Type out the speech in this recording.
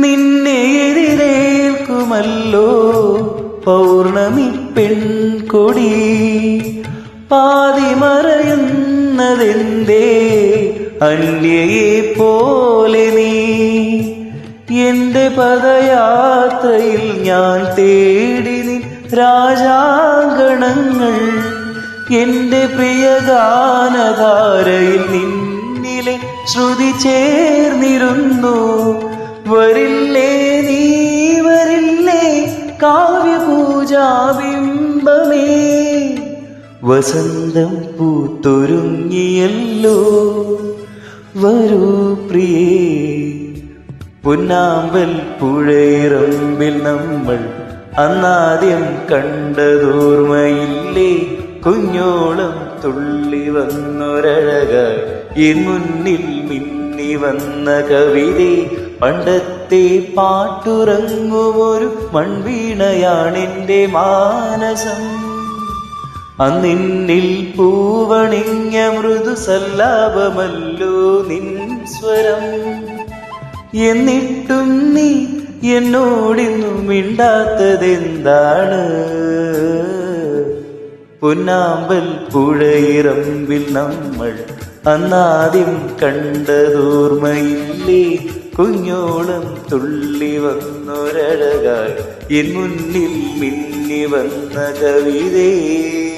നിന്നെ എതിരേൽക്കുമല്ലോ പൗർണമി പെൺകൊടി. പാതി മറയുന്നതെന്തേ അന്യയെ പോലെ നീ. എന്റെ പദയാത്രയിൽ ഞാൻ തേടി നിൻ രാജാങ്കണങ്ങൾ. എന്റെ പ്രിയഗാനധാരയിൽ നിന്നിലെ ശ്രുതി ചേർന്നിരുന്നു. വരില്ലേ നീ വരില്ലേ കാവ്യപൂജാബിംബമേ. വസന്തം പൂത്തൊരുങ്ങിയല്ലോ വരൂ പ്രിയേ. പൊന്നാമ്പൽ പുഴയിറമ്പിൽ നമ്മൾ അന്നാദ്യം കണ്ടതോർമ്മയില്ലേ. കുഞ്ഞോളം തുള്ളി വന്നൊരഴകായി എൻ മുന്നിൽ മിന്നി വന്ന കവിതേ. പണ്ടത്തെ പാട്ടുറങ്ങുമൊരു മൺവീണയാണെന്റെ മാനസം. അന്നിന്നിൽ പൂവണിഞ്ഞ മൃദു സല്ലാപമല്ലോ നിൻ സ്വരം. എന്നിട്ടും നീ എന്നോടിന്നു മിണ്ടാത്തതെന്താണ്. പൊന്നാമ്പൽ പുഴയിറമ്പിൽ നമ്മൾ അന്നാദ്യം കണ്ടതോർമ്മയില്ലേ. കുഞ്ഞോളം തുള്ളി വന്നൊരഴകായി എൻ മുന്നിൽ മിന്നി വന്ന കവിതേ.